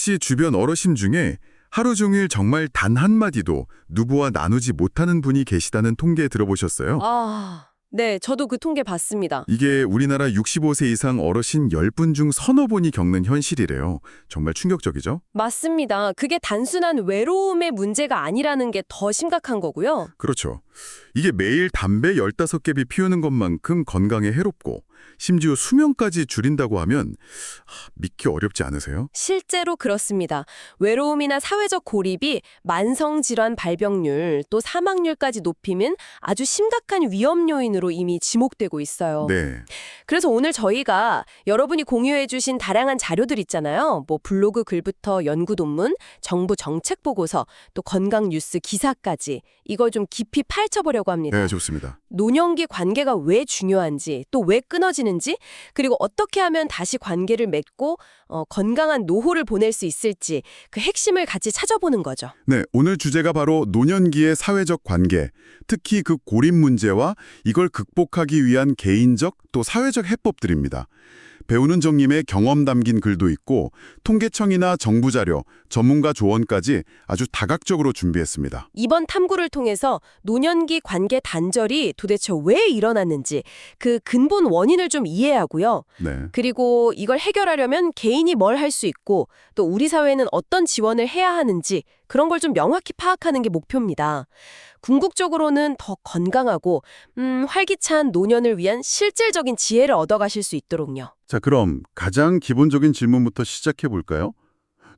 씨 주변 어르신 중에 하루 종일 정말 단 한마디도 누구와 나누지 못하는 분이 계시다는 통계 들어보셨어요? 네, 저도 그 통계 봤습니다. 이게 우리나라 65세 이상 어르신 10분 중 서너 분이 겪는 현실이래요. 정말 충격적이죠? 맞습니다. 그게 단순한 외로움의 문제가 아니라는 게 더 심각한 거고요. 그렇죠. 이게 매일 담배 15개 피우는 것만큼 건강에 해롭고 심지어 수명까지 줄인다고 하면 믿기 어렵지 않으세요? 실제로 그렇습니다. 외로움이나 사회적 고립이 만성질환 발병률 또 사망률까지 높이면 아주 심각한 위험 요인으로 이미 지목되고 있어요. 네. 그래서 오늘 저희가 여러분이 공유해 주신 다양한 자료들 있잖아요. 뭐 블로그 글부터 연구 논문, 정부 정책 보고서, 또 건강 뉴스 기사까지 이걸 좀 깊이 파헤쳐보려고 합니다. 네, 좋습니다. 노년기 관계가 왜 중요한지, 또 왜 끊어지는지, 그리고 어떻게 하면 다시 관계를 맺고 건강한 노후를 보낼 수 있을지 그 핵심을 같이 찾아보는 거죠. 네, 오늘 주제가 바로 노년기의 사회적 관계, 특히 그 고립 문제와 이걸 극복하기 위한 개인적 또 사회적 해법들입니다. 배우는 정님의 경험 담긴 글도 있고 통계청이나 정부 자료, 전문가 조언까지 아주 다각적으로 준비했습니다. 이번 탐구를 통해서 노년기 관계 단절이 도대체 왜 일어났는지 그 근본 원인을 좀 이해하고요. 네. 그리고 이걸 해결하려면 개인이 뭘 할 수 있고 또 우리 사회는 어떤 지원을 해야 하는지 그런 걸 좀 명확히 파악하는 게 목표입니다. 궁극적으로는 더 건강하고 활기찬 노년을 위한 실질적인 지혜를 얻어가실 수 있도록요. 자, 그럼 가장 기본적인 질문부터 시작해 볼까요?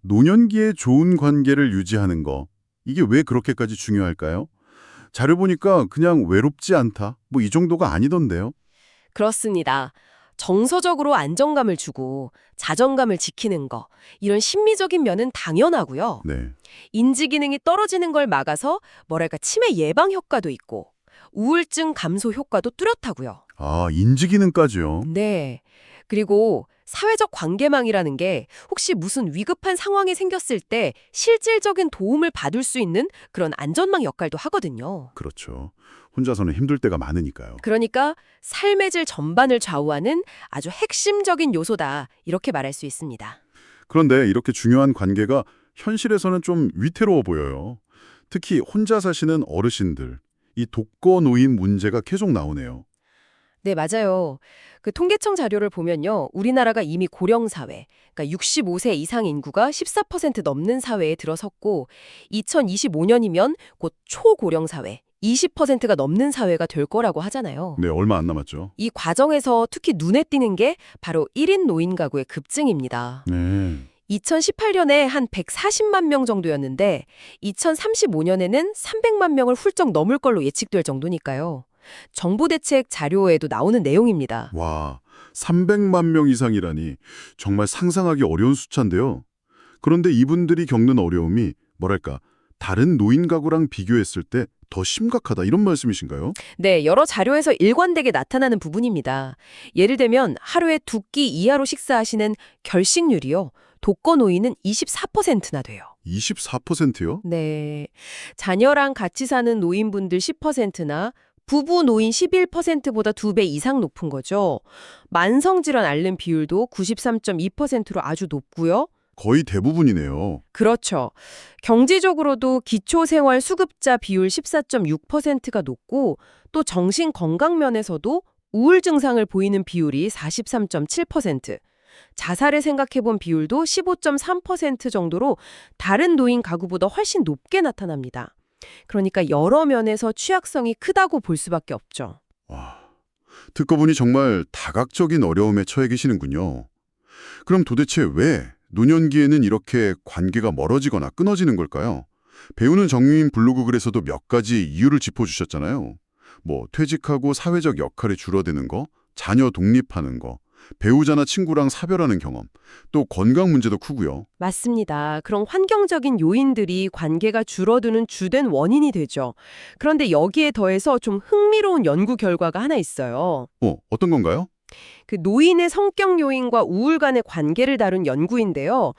노년기에 좋은 관계를 유지하는 거, 이게 왜 그렇게까지 중요할까요? 자료 보니까 그냥 외롭지 않다, 뭐 이 정도가 아니던데요. 그렇습니다. 정서적으로 안정감을 주고 자존감을 지키는 거, 이런 심리적인 면은 당연하고요. 네. 인지 기능이 떨어지는 걸 막아서 치매 예방 효과도 있고 우울증 감소 효과도 뚜렷하고요. 아, 인지 기능까지요. 네. 그리고 사회적 관계망이라는 게 혹시 무슨 위급한 상황이 생겼을 때 실질적인 도움을 받을 수 있는 그런 안전망 역할도 하거든요. 그렇죠. 혼자서는 힘들 때가 많으니까요. 그러니까 삶의 질 전반을 좌우하는 아주 핵심적인 요소다, 이렇게 말할 수 있습니다. 그런데 이렇게 중요한 관계가 현실에서는 좀 위태로워 보여요. 특히 혼자 사시는 어르신들, 이 독거노인 문제가 계속 나오네요. 네, 맞아요. 그 통계청 자료를 보면요. 우리나라가 이미 고령사회, 그러니까 65세 이상 인구가 14% 넘는 사회에 들어섰고 2025년이면 곧 초고령사회, 20%가 넘는 사회가 될 거라고 하잖아요. 네, 얼마 안 남았죠. 이 과정에서 특히 눈에 띄는 게 바로 1인 노인 가구의 급증입니다. 네. 2018년에 한 140만 명 정도였는데 2035년에는 300만 명을 훌쩍 넘을 걸로 예측될 정도니까요. 정부 대책 자료에도 나오는 내용입니다. 와, 300만 명 이상이라니 정말 상상하기 어려운 숫자인데요. 그런데 이분들이 겪는 어려움이 뭐랄까, 다른 노인 가구랑 비교했을 때 더 심각하다 이런 말씀이신가요? 네, 여러 자료에서 일관되게 나타나는 부분입니다. 예를 들면 하루에 2끼 이하로 식사하시는 결식률이요. 독거노인은 24%나 돼요. 24%요? 네, 자녀랑 같이 사는 노인분들 10%나 부부 노인 11%보다 2배 이상 높은 거죠. 만성질환 앓는 비율도 93.2%로 아주 높고요. 거의 대부분이네요. 그렇죠. 경제적으로도 기초생활 수급자 비율 14.6%가 높고 또 정신건강 면에서도 우울 증상을 보이는 비율이 43.7%, 자살을 생각해본 비율도 15.3% 정도로 다른 노인 가구보다 훨씬 높게 나타납니다. 그러니까 여러 면에서 취약성이 크다고 볼 수밖에 없죠. 와, 듣고 보니 정말 다각적인 어려움에 처해 계시는군요. 그럼 도대체 왜 노년기에는 이렇게 관계가 멀어지거나 끊어지는 걸까요? 배우는 정유인 블로그 글에서도 몇 가지 이유를 짚어주셨잖아요. 뭐 퇴직하고 사회적 역할이 줄어드는 거, 자녀 독립하는 거, 배우자나 친구랑 사별하는 경험, 또 건강 문제도 크고요. 맞습니다. 그런 환경적인 요인들이 관계가 줄어드는 주된 원인이 되죠. 그런데 여기에 더해서 좀 흥미로운 연구 결과가 하나 있어요. 어떤 건가요? 그 노인의 성격 요인과 우울간의 관계를 다룬 연구인데요.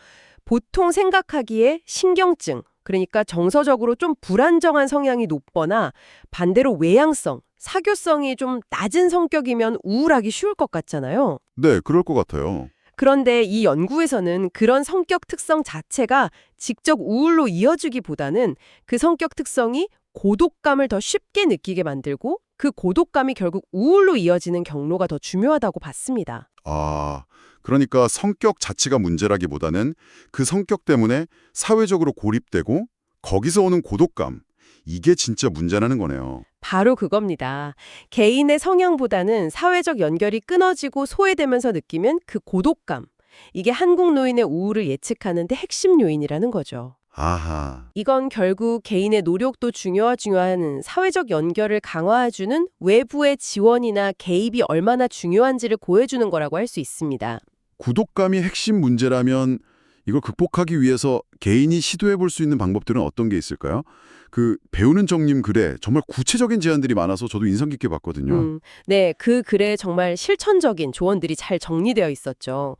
보통 생각하기에 신경증, 그러니까 정서적으로 좀 불안정한 성향이 높거나 반대로 외향성, 사교성이 좀 낮은 성격이면 우울하기 쉬울 것 같잖아요. 네, 그럴 것 같아요. 그런데 이 연구에서는 그런 성격 특성 자체가 직접 우울로 이어지기보다는 그 성격 특성이 고독감을 더 쉽게 느끼게 만들고 그 고독감이 결국 우울로 이어지는 경로가 더 중요하다고 봤습니다. 아, 그러니까 성격 자체가 문제라기보다는 그 성격 때문에 사회적으로 고립되고 거기서 오는 고독감, 이게 진짜 문제라는 거네요. 바로 그겁니다. 개인의 성향보다는 사회적 연결이 끊어지고 소외되면서 느끼면 그 고독감. 이게 한국 노인의 우울을 예측하는데 핵심 요인이라는 거죠. 아하, 이건 결국 개인의 노력도 중요한 사회적 연결을 강화해주는 외부의 지원이나 개입이 얼마나 중요한지를 고해주는 거라고 할 수 있습니다. 고독감이 핵심 문제라면 이걸 극복하기 위해서 개인이 시도해 볼 수 있는 방법들은 어떤 게 있을까요? 배우는 정님 글에 정말 구체적인 제안들이 많아서 저도 인상 깊게 봤거든요. 네, 그 글에 정말 실천적인 조언들이 잘 정리되어 있었죠.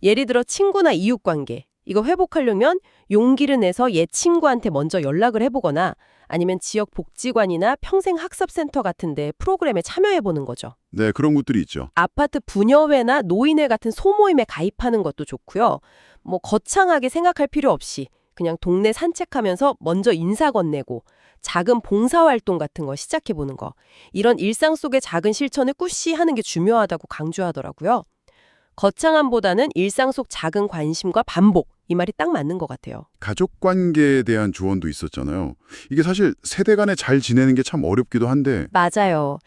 예를 들어 친구나 이웃관계. 이거 회복하려면 용기를 내서 옛 친구한테 먼저 연락을 해보거나 아니면 지역 복지관이나 평생학습센터 같은 데 프로그램에 참여해보는 거죠. 네, 그런 것들이 있죠. 아파트 분여회나 노인회 같은 소모임에 가입하는 것도 좋고요. 뭐 거창하게 생각할 필요 없이 그냥 동네 산책하면서 먼저 인사 건네고 작은 봉사활동 같은 거 시작해보는 거. 이런 일상 속의 작은 실천을 꾸준히 하는 게 중요하다고 강조하더라고요. 거창함보다는 일상 속 작은 관심과 반복, 이 말이 딱 맞는 것 같아요. 가족 관계에 대한 조언도 있었잖아요. 이게 사실 세대 간에 잘 지내는 게 참 어렵기도 한데 맞아요.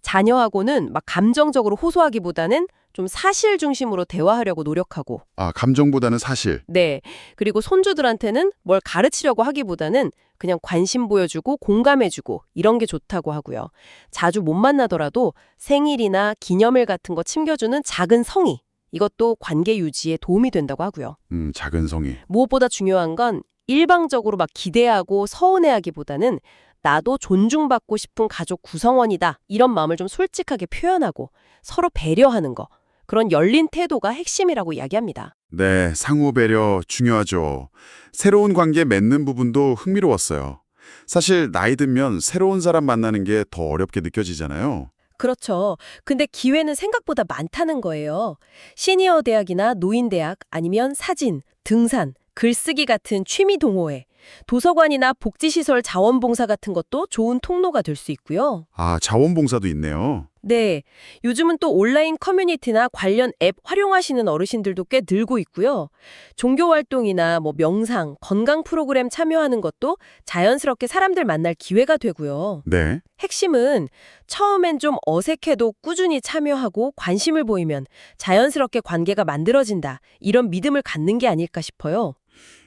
자녀하고는 막 감정적으로 호소하기보다는 좀 사실 중심으로 대화하려고 노력하고, 감정보다는 사실. 네. 그리고 손주들한테는 뭘 가르치려고 하기보다는 그냥 관심 보여주고 공감해주고 이런 게 좋다고 하고요. 자주 못 만나더라도 생일이나 기념일 같은 거 챙겨주는 작은 성의, 이것도 관계 유지에 도움이 된다고 하고요. 작은 성의. 무엇보다 중요한 건 일방적으로 막 기대하고 서운해하기보다는 나도 존중받고 싶은 가족 구성원이다. 이런 마음을 좀 솔직하게 표현하고 서로 배려하는 거. 그런 열린 태도가 핵심이라고 이야기합니다. 네, 상호 배려 중요하죠. 새로운 관계 맺는 부분도 흥미로웠어요. 사실 나이 들면 새로운 사람 만나는 게 더 어렵게 느껴지잖아요. 그렇죠. 근데 기회는 생각보다 많다는 거예요. 시니어 대학이나 노인대학 아니면 사진, 등산, 글쓰기 같은 취미 동호회, 도서관이나 복지시설 자원봉사 같은 것도 좋은 통로가 될 수 있고요. 자원봉사도 있네요. 네, 요즘은 또 온라인 커뮤니티나 관련 앱 활용하시는 어르신들도 꽤 늘고 있고요. 종교 활동이나 명상, 건강 프로그램 참여하는 것도 자연스럽게 사람들 만날 기회가 되고요. 네. 핵심은 처음엔 좀 어색해도 꾸준히 참여하고 관심을 보이면 자연스럽게 관계가 만들어진다. 이런 믿음을 갖는 게 아닐까 싶어요.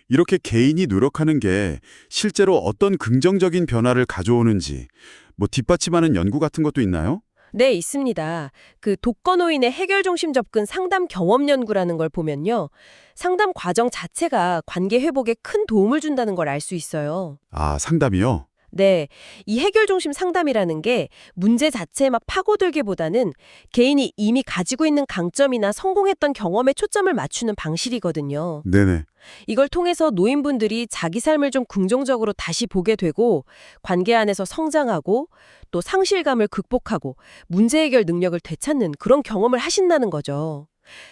이렇게 개인이 노력하는 게 실제로 어떤 긍정적인 변화를 가져오는지 뒷받침하는 연구 같은 것도 있나요? 네, 있습니다. 그 독거노인의 해결 중심 접근 상담 경험 연구라는 걸 보면요. 상담 과정 자체가 관계 회복에 큰 도움을 준다는 걸 알 수 있어요. 상담이요? 네, 이 해결 중심 상담이라는 게 문제 자체에 막 파고들기보다는 개인이 이미 가지고 있는 강점이나 성공했던 경험에 초점을 맞추는 방식이거든요. 네네. 이걸 통해서 노인분들이 자기 삶을 좀 긍정적으로 다시 보게 되고 관계 안에서 성장하고 또 상실감을 극복하고 문제 해결 능력을 되찾는 그런 경험을 하신다는 거죠.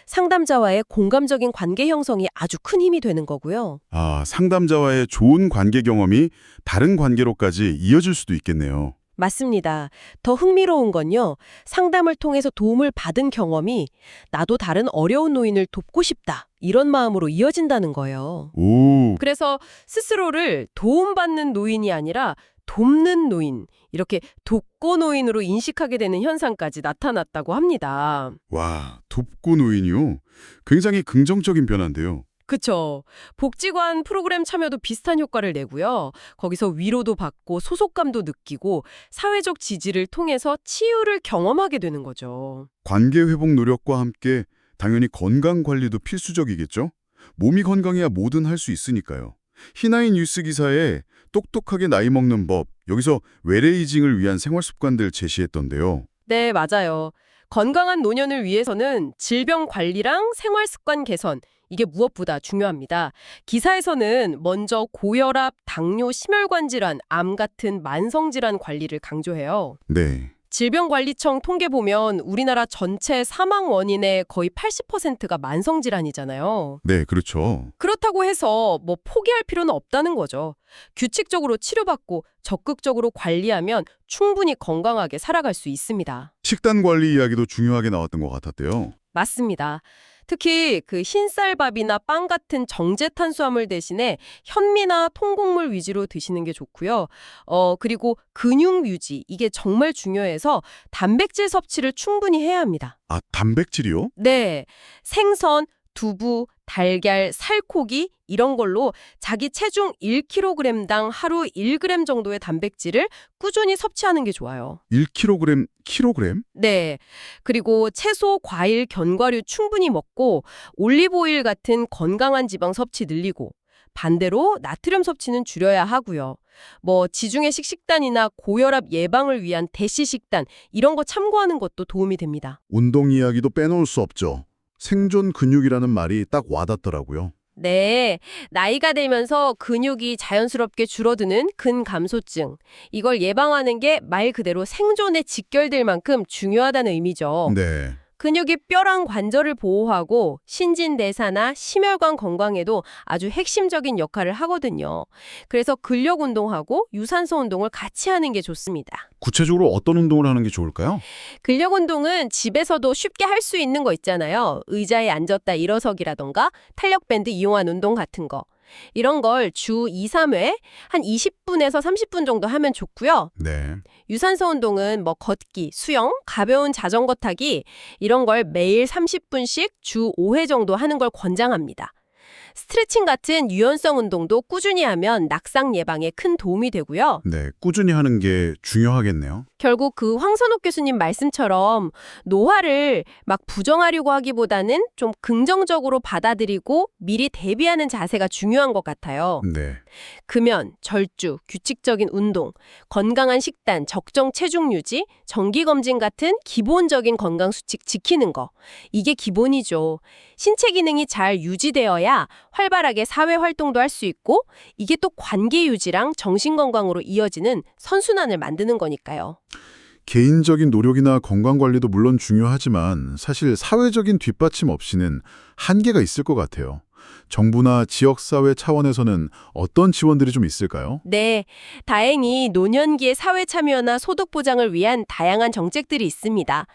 상담자와의 공감적인 관계 형성이 아주 큰 힘이 되는 거고요. 상담자와의 좋은 관계 경험이 다른 관계로까지 이어질 수도 있겠네요. 맞습니다. 더 흥미로운 건요. 상담을 통해서 도움을 받은 경험이 나도 다른 어려운 노인을 돕고 싶다. 이런 마음으로 이어진다는 거예요. 오, 그래서 스스로를 도움받는 노인이 아니라 돕는 노인, 이렇게 독거노인으로 인식하게 되는 현상까지 나타났다고 합니다. 와, 돕고 노인이요? 굉장히 긍정적인 변화인데요. 그쵸. 복지관 프로그램 참여도 비슷한 효과를 내고요. 거기서 위로도 받고 소속감도 느끼고 사회적 지지를 통해서 치유를 경험하게 되는 거죠. 관계 회복 노력과 함께 당연히 건강 관리도 필수적이겠죠? 몸이 건강해야 뭐든 할 수 있으니까요. 희나인 뉴스 기사에 똑똑하게 나이 먹는 법, 여기서 웰에이징을 위한 생활 습관들 제시했던데요. 네, 맞아요. 건강한 노년을 위해서는 질병 관리랑 생활 습관 개선, 이게 무엇보다 중요합니다. 기사에서는 먼저 고혈압, 당뇨, 심혈관 질환, 암 같은 만성 질환 관리를 강조해요. 네. 질병관리청 통계 보면 우리나라 전체 사망 원인의 거의 80%가 만성질환이잖아요. 네, 그렇죠. 그렇다고 해서 뭐 포기할 필요는 없다는 거죠. 규칙적으로 치료받고 적극적으로 관리하면 충분히 건강하게 살아갈 수 있습니다. 식단 관리 이야기도 중요하게 나왔던 것 같았대요. 맞습니다. 특히 그 흰쌀밥이나 빵 같은 정제 탄수화물 대신에 현미나 통곡물 위주로 드시는 게 좋고요. 그리고 근육 유지, 이게 정말 중요해서 단백질 섭취를 충분히 해야 합니다. 아, 단백질이요? 네, 생선, 두부, 달걀, 살코기 이런 걸로 자기 체중 1kg당 하루 1g 정도의 단백질을 꾸준히 섭취하는 게 좋아요. 1kg, 킬로그램? 네. 그리고 채소, 과일, 견과류 충분히 먹고 올리브오일 같은 건강한 지방 섭취 늘리고 반대로 나트륨 섭취는 줄여야 하고요. 뭐 지중해식 식단이나 고혈압 예방을 위한 대시 식단 이런 거 참고하는 것도 도움이 됩니다. 운동 이야기도 빼놓을 수 없죠. 생존 근육이라는 말이 딱 와닿더라고요. 네, 나이가 들면서 근육이 자연스럽게 줄어드는 근감소증. 이걸 예방하는 게 말 그대로 생존에 직결될 만큼 중요하다는 의미죠. 네. 근육이 뼈랑 관절을 보호하고 신진대사나 심혈관 건강에도 아주 핵심적인 역할을 하거든요. 그래서 근력 운동하고 유산소 운동을 같이 하는 게 좋습니다. 구체적으로 어떤 운동을 하는 게 좋을까요? 근력 운동은 집에서도 쉽게 할 수 있는 거 있잖아요. 의자에 앉았다 일어서기라던가 탄력 밴드 이용한 운동 같은 거. 이런 걸 주 2, 3회 한 20분에서 30분 정도 하면 좋고요. 네. 유산소 운동은 뭐 걷기, 수영, 가벼운 자전거 타기 이런 걸 매일 30분씩 주 5회 정도 하는 걸 권장합니다. 스트레칭 같은 유연성 운동도 꾸준히 하면 낙상 예방에 큰 도움이 되고요. 네, 꾸준히 하는 게 중요하겠네요. 결국 그 황선옥 교수님 말씀처럼 노화를 막 부정하려고 하기보다는 좀 긍정적으로 받아들이고 미리 대비하는 자세가 중요한 것 같아요. 네. 금연, 절주, 규칙적인 운동, 건강한 식단, 적정 체중 유지, 정기검진 같은 기본적인 건강 수칙 지키는 거. 이게 기본이죠. 신체 기능이 잘 유지되어야 활발하게 사회 활동도 할 수 있고 이게 또 관계 유지랑 정신 건강으로 이어지는 선순환을 만드는 거니까요. 개인적인 노력이나 건강 관리도 물론 중요하지만 사실 사회적인 뒷받침 없이는 한계가 있을 것 같아요. 정부나 지역사회 차원에서는 어떤 지원들이 좀 있을까요? 네, 다행히 노년기의 사회 참여나 소득 보장을 위한 다양한 정책들이 있습니다.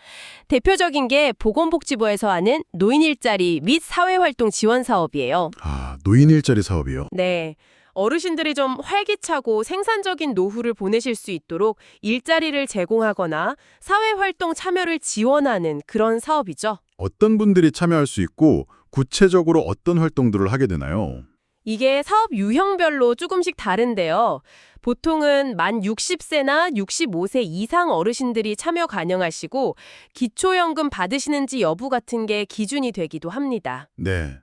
대표적인 게 보건복지부에서 하는 노인 일자리 및 사회활동 지원 사업이에요. 아, 노인 일자리 사업이요? 네. 어르신들이 좀 활기차고 생산적인 노후를 보내실 수 있도록 일자리를 제공하거나 사회활동 참여를 지원하는 그런 사업이죠. 어떤 분들이 참여할 수 있고 구체적으로 어떤 활동들을 하게 되나요? 이게 사업 유형별로 조금씩 다른데요. 보통은 만 60세나 65세 이상 어르신들이 참여 가능하시고 기초연금 받으시는지 여부 같은 게 기준이 되기도 합니다. 네.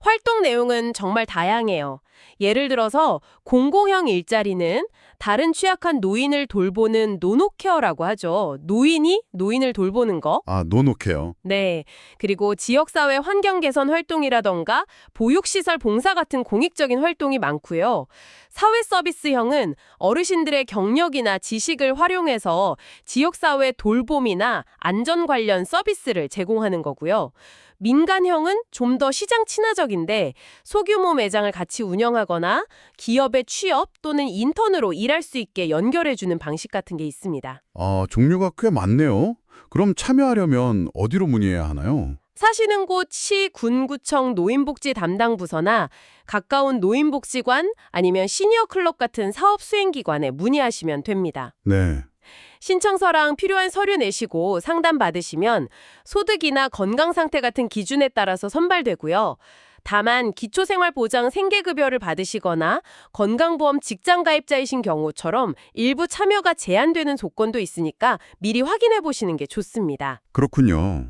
활동 내용은 정말 다양해요. 예를 들어서 공공형 일자리는 다른 취약한 노인을 돌보는 노노케어라고 하죠. 노인이 노인을 돌보는 거. 아, 노노케어. 네. 그리고 지역사회 환경 개선 활동이라던가 보육시설 봉사 같은 공익적인 활동이 많고요. 사회 서비스형은 어르신들의 경력이나 지식을 활용해서 지역사회 돌봄이나 안전 관련 서비스를 제공하는 거고요. 민간형은 좀 더 시장 친화적인데 소규모 매장을 같이 운영하거나 기업의 취업 또는 인턴으로 일할 수 있게 연결해주는 방식 같은 게 있습니다. 아, 종류가 꽤 많네요. 그럼 참여하려면 어디로 문의해야 하나요? 사시는 곳 시, 군, 구청 노인복지 담당 부서나 가까운 노인복지관 아니면 시니어 클럽 같은 사업 수행기관에 문의하시면 됩니다. 네. 신청서랑 필요한 서류 내시고 상담 받으시면 소득이나 건강 상태 같은 기준에 따라서 선발되고요. 다만 기초생활보장 생계급여를 받으시거나 건강보험 직장가입자이신 경우처럼 일부 참여가 제한되는 조건도 있으니까 미리 확인해 보시는 게 좋습니다. 그렇군요.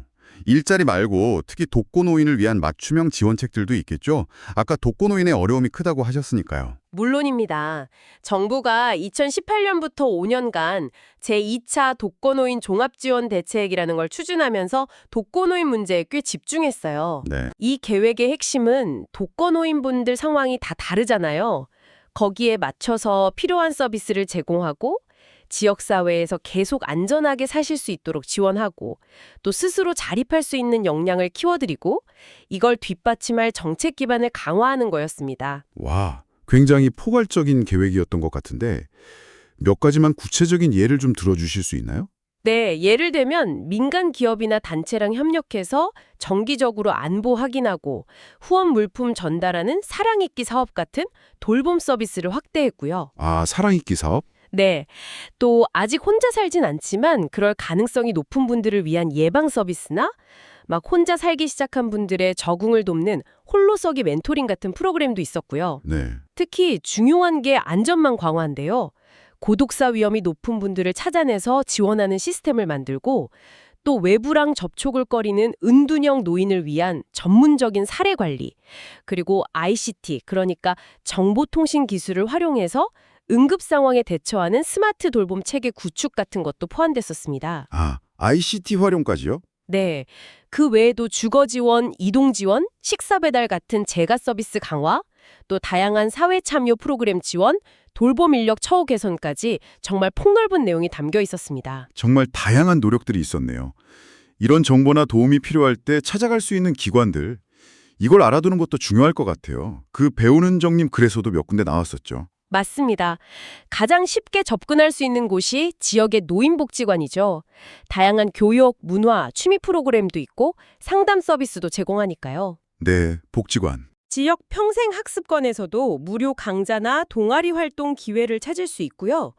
일자리 말고 특히 독거노인을 위한 맞춤형 지원책들도 있겠죠? 아까 독거노인의 어려움이 크다고 하셨으니까요. 물론입니다. 정부가 2018년부터 5년간 제2차 독거노인 종합지원 대책이라는 걸 추진하면서 독거노인 문제에 꽤 집중했어요. 네. 이 계획의 핵심은 독거노인분들 상황이 다 다르잖아요. 거기에 맞춰서 필요한 서비스를 제공하고 지역사회에서 계속 안전하게 사실 수 있도록 지원하고 또 스스로 자립할 수 있는 역량을 키워드리고 이걸 뒷받침할 정책 기반을 강화하는 거였습니다. 와, 굉장히 포괄적인 계획이었던 것 같은데 몇 가지만 구체적인 예를 좀 들어주실 수 있나요? 네, 예를 들면 민간 기업이나 단체랑 협력해서 정기적으로 안보 확인하고 후원 물품 전달하는 사랑잇기 사업 같은 돌봄 서비스를 확대했고요. 아, 사랑잇기 사업? 네, 또 아직 혼자 살진 않지만 그럴 가능성이 높은 분들을 위한 예방 서비스나 막 혼자 살기 시작한 분들의 적응을 돕는 홀로서기 멘토링 같은 프로그램도 있었고요. 네. 특히 중요한 게 안전망 강화인데요. 고독사 위험이 높은 분들을 찾아내서 지원하는 시스템을 만들고 또 외부랑 접촉을 꺼리는 은둔형 노인을 위한 전문적인 사례 관리, 그리고 ICT, 그러니까 정보통신 기술을 활용해서 응급 상황에 대처하는 스마트 돌봄 체계 구축 같은 것도 포함됐었습니다. 아, ICT 활용까지요? 네. 그 외에도 주거 지원, 이동 지원, 식사 배달 같은 재가 서비스 강화, 또 다양한 사회 참여 프로그램 지원, 돌봄 인력 처우 개선까지 정말 폭넓은 내용이 담겨 있었습니다. 정말 다양한 노력들이 있었네요. 이런 정보나 도움이 필요할 때 찾아갈 수 있는 기관들, 이걸 알아두는 것도 중요할 것 같아요. 그 배우는 정님 글에서도 몇 군데 나왔었죠. 맞습니다. 가장 쉽게 접근할 수 있는 곳이 지역의 노인복지관이죠. 다양한 교육, 문화, 취미 프로그램도 있고 상담 서비스도 제공하니까요. 네, 복지관. 지역 평생학습관에서도 무료 강좌나 동아리 활동 기회를 찾을 수 있고요.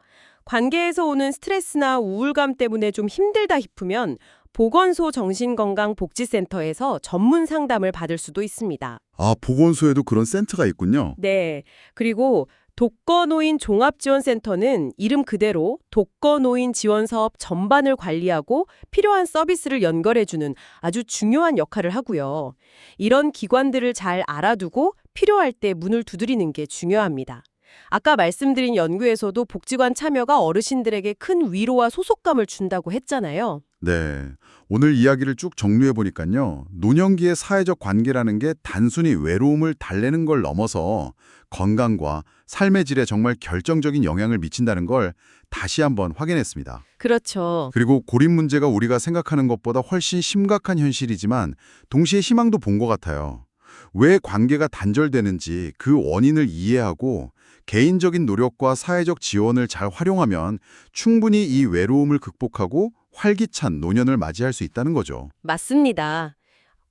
관계에서 오는 스트레스나 우울감 때문에 좀 힘들다 싶으면 보건소 정신건강복지센터에서 전문 상담을 받을 수도 있습니다. 아, 보건소에도 그런 센터가 있군요. 네. 그리고 독거노인 종합지원센터는 이름 그대로 독거노인 지원사업 전반을 관리하고 필요한 서비스를 연결해주는 아주 중요한 역할을 하고요. 이런 기관들을 잘 알아두고 필요할 때 문을 두드리는 게 중요합니다. 아까 말씀드린 연구에서도 복지관 참여가 어르신들에게 큰 위로와 소속감을 준다고 했잖아요. 네. 오늘 이야기를 쭉 정리해보니까요. 노년기의 사회적 관계라는 게 단순히 외로움을 달래는 걸 넘어서 건강과 삶의 질에 정말 결정적인 영향을 미친다는 걸 다시 한번 확인했습니다. 그렇죠. 그리고 고립 문제가 우리가 생각하는 것보다 훨씬 심각한 현실이지만 동시에 희망도 본 것 같아요. 왜 관계가 단절되는지 그 원인을 이해하고 개인적인 노력과 사회적 지원을 잘 활용하면 충분히 이 외로움을 극복하고 활기찬 노년을 맞이할 수 있다는 거죠. 맞습니다.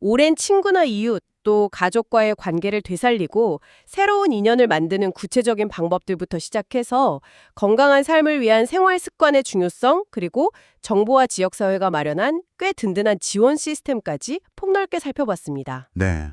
오랜 친구나 이웃, 또 가족과의 관계를 되살리고 새로운 인연을 만드는 구체적인 방법들부터 시작해서 건강한 삶을 위한 생활 습관의 중요성, 그리고 정부와 지역사회가 마련한 꽤 든든한 지원 시스템까지 폭넓게 살펴봤습니다. 네.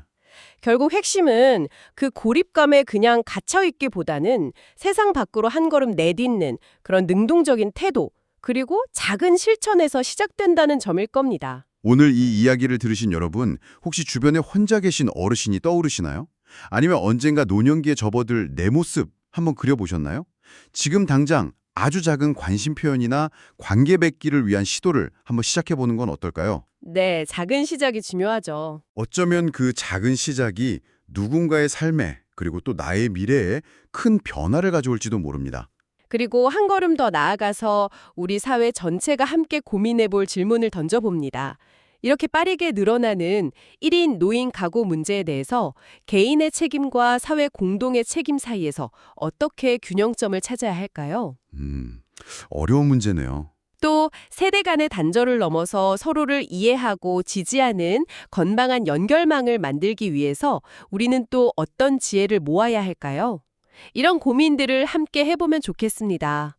결국 핵심은 그 고립감에 그냥 갇혀있기보다는 세상 밖으로 한 걸음 내딛는 그런 능동적인 태도, 그리고 작은 실천에서 시작된다는 점일 겁니다. 오늘 이 이야기를 들으신 여러분, 혹시 주변에 혼자 계신 어르신이 떠오르시나요? 아니면 언젠가 노년기에 접어들 내 모습 한번 그려보셨나요? 지금 당장 아주 작은 관심 표현이나 관계 맺기를 위한 시도를 한번 시작해보는 건 어떨까요? 네, 작은 시작이 중요하죠. 어쩌면 그 작은 시작이 누군가의 삶에 그리고 또 나의 미래에 큰 변화를 가져올지도 모릅니다. 그리고 한 걸음 더 나아가서 우리 사회 전체가 함께 고민해 볼 질문을 던져봅니다. 이렇게 빠르게 늘어나는 1인 노인 가구 문제에 대해서 개인의 책임과 사회 공동의 책임 사이에서 어떻게 균형점을 찾아야 할까요? 어려운 문제네요. 또 세대 간의 단절을 넘어서 서로를 이해하고 지지하는 건강한 연결망을 만들기 위해서 우리는 또 어떤 지혜를 모아야 할까요? 이런 고민들을 함께 해보면 좋겠습니다.